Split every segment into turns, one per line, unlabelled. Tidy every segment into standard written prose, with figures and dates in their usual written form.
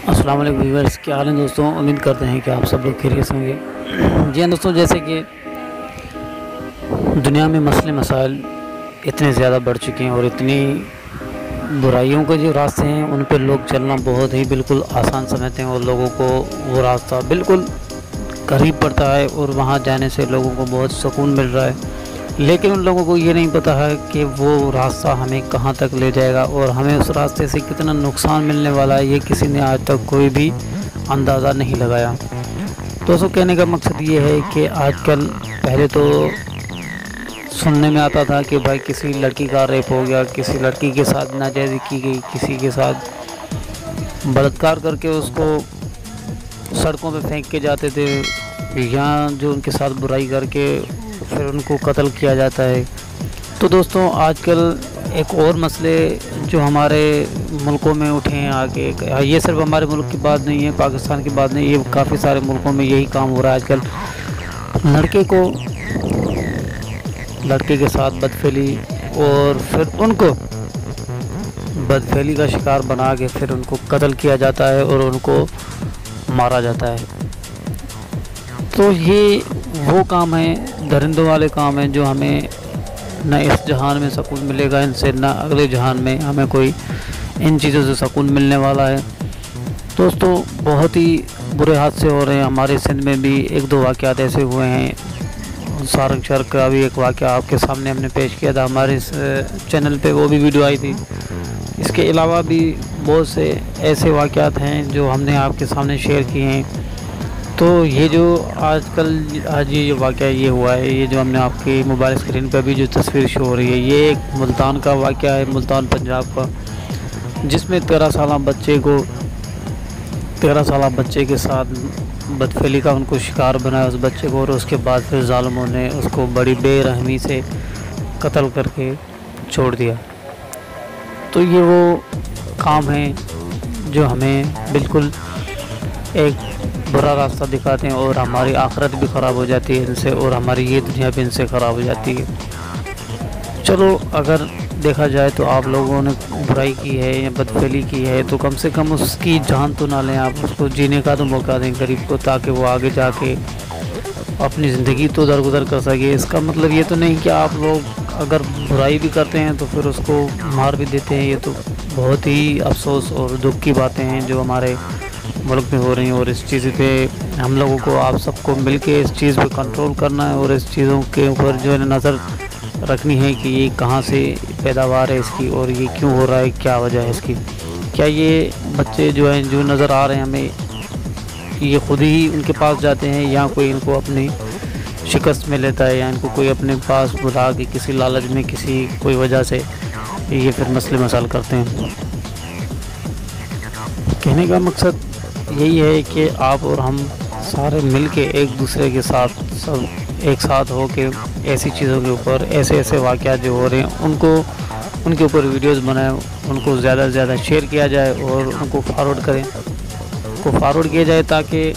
السلام علیکم ویورز، کیا حال ہیں دوستوں؟ امید کرتے ہیں کہ آپ سب لوگ خیریت سے ہوں گے۔ جی ہاں دوستوں، جیسے کہ دنیا میں مسئلے مسائل اتنے زیادہ بڑھ چکے ہیں اور اتنی برائیوں کے جو راستے ہیں ان پہ لوگ چلنا بہت ہی بالکل آسان سمجھتے ہیں اور لوگوں کو وہ راستہ بالکل قریب پڑتا ہے اور وہاں جانے سے لوگوں کو بہت سکون مل رہا ہے، لیکن ان لوگوں کو یہ نہیں پتہ ہے کہ وہ راستہ ہمیں کہاں تک لے جائے گا اور ہمیں اس راستے سے کتنا نقصان ملنے والا ہے، یہ کسی نے آج تک کوئی بھی اندازہ نہیں لگایا۔ دوستوں، کہنے کا مقصد یہ ہے کہ آج کل پہلے تو سننے میں آتا تھا کہ بھائی کسی لڑکی کا ریپ ہو گیا، کسی لڑکی کے ساتھ ناجائزی کی گئی، کسی کے ساتھ بلاత్కాر کر کے اس کو سڑکوں پہ پھینک کے جاتے تھے، یا جو ان کے ساتھ برائی کر کے پھر ان کو قتل کیا جاتا ہے۔ تو دوستوں، آج کل ایک اور مسئلے جو ہمارے ملکوں میں اٹھے ہیں آگے، یہ صرف ہمارے ملک کی بات نہیں ہے، پاکستان کی بات نہیں، یہ کافی سارے ملکوں میں یہی کام ہو رہا ہے آج کل۔ لڑکے کو لڑکے کے ساتھ بدفعلی اور پھر ان کو بدفعلی کا شکار بنا کے پھر ان کو قتل کیا جاتا ہے اور ان کو مارا جاتا ہے۔ تو یہ وہ کام ہیں، درندوں والے کام ہیں، جو ہمیں نہ اس جہان میں سکون ملے گا ان سے، نہ اگلے جہان میں ہمیں کوئی ان چیزوں سے سکون ملنے والا ہے۔ دوستو، بہت ہی برے حادثے ہو رہے ہیں ہمارے سندھ میں بھی، ایک دو واقعات ایسے ہوئے ہیں۔ سارنگ شہر کا بھی ایک واقعہ آپ کے سامنے ہم نے پیش کیا تھا ہمارے اس چینل پہ، وہ بھی ویڈیو آئی تھی۔ اس کے علاوہ بھی بہت سے ایسے واقعات ہیں جو ہم نے آپ کے سامنے شیئر کیے ہیں۔ تو یہ جو آج یہ واقعہ یہ ہوا ہے، یہ جو ہم نے آپ کی موبائل اسکرین پہ بھی جو تصویر شو ہو رہی ہے، یہ ایک ملتان کا واقعہ ہے، ملتان پنجاب کا، جس میں 13 سالہ بچے کے ساتھ بدفعلی کا ان کو شکار بنایا اس بچے کو، اور اس کے بعد پھر ظالموں نے اس کو بڑی بے رحمی سے قتل کر کے چھوڑ دیا۔ تو یہ وہ کام ہیں جو ہمیں بالکل ایک برا راستہ دکھاتے ہیں اور ہماری آخرت بھی خراب ہو جاتی ہے ان سے، اور ہماری یہ دنیا بھی ان سے خراب ہو جاتی ہے۔ چلو، اگر دیکھا جائے تو آپ لوگوں نے برائی کی ہے یا بدفعلی کی ہے تو کم سے کم اس کی جان تو نہ لیں، آپ اس کو جینے کا تو موقع دیں غریب کو، تاکہ وہ آگے جا کے اپنی زندگی تو درگزر کر سکے۔ اس کا مطلب یہ تو نہیں کہ آپ لوگ اگر برائی بھی کرتے ہیں تو پھر اس کو مار بھی دیتے ہیں۔ یہ تو بہت ہی افسوس اور دکھ کی باتیں ہیں جو ہمارے ملک میں ہو رہی ہیں، اور اس چیز پہ ہم لوگوں کو، آپ سب کو مل کے اس چیز پہ کنٹرول کرنا ہے، اور اس چیزوں کے اوپر جو ہے نظر رکھنی ہے کہ یہ کہاں سے پیداوار ہے اس کی، اور یہ کیوں ہو رہا ہے، کیا وجہ ہے اس کی۔ کیا یہ بچے جو ہیں جو نظر آ رہے ہیں ہمیں، یہ خود ہی ان کے پاس جاتے ہیں یا کوئی ان کو اپنی شکست میں لیتا ہے، یا ان کو کوئی اپنے پاس بلا کے کسی لالچ میں کسی کوئی وجہ سے یہ پھر مسئلے مسائل کرتے ہیں؟ کہنے کا مقصد یہی ہے کہ آپ اور ہم سارے مل کے ایک دوسرے کے ساتھ سب ایک ساتھ ہو کے ایسی چیزوں کے اوپر، ایسے واقعات جو ہو رہے ہیں ان کے اوپر ویڈیوز بنائیں، ان کو زیادہ سے زیادہ شیئر کیا جائے اور ان کو فارورڈ کیا جائے، تاکہ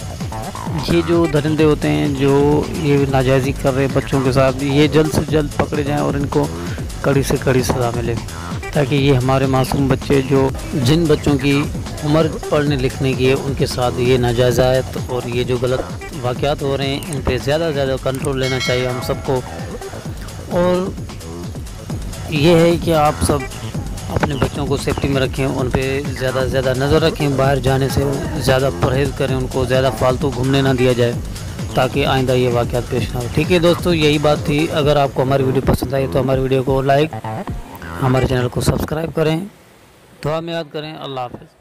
یہ جو درندے ہوتے ہیں جو یہ ناجائزی کر رہے ہیں بچوں کے ساتھ، یہ جلد سے جلد پکڑے جائیں اور ان کو کڑی سے کڑی سزا ملے، تاکہ یہ ہمارے معصوم بچے جو جن بچوں کی عمر پڑھنے لکھنے کی ہے ان کے ساتھ یہ ناجائزات اور یہ جو غلط واقعات ہو رہے ہیں ان پہ زیادہ سے زیادہ کنٹرول لینا چاہیے ہم سب کو۔ اور یہ ہے کہ آپ سب اپنے بچوں کو سیفٹی میں رکھیں، ان پہ زیادہ سے زیادہ نظر رکھیں، باہر جانے سے زیادہ پرہیز کریں، ان کو زیادہ فالتو گھومنے نہ دیا جائے، تاکہ آئندہ یہ واقعات پیش نہ ہو۔ ٹھیک ہے دوستو، یہی بات تھی۔ اگر آپ کو ہماری ویڈیو پسند آئی تو ہماری ویڈیو کو لائک، ہمارے چینل کو سبسکرائب کریں، دعا میں یاد کریں۔ اللہ حافظ۔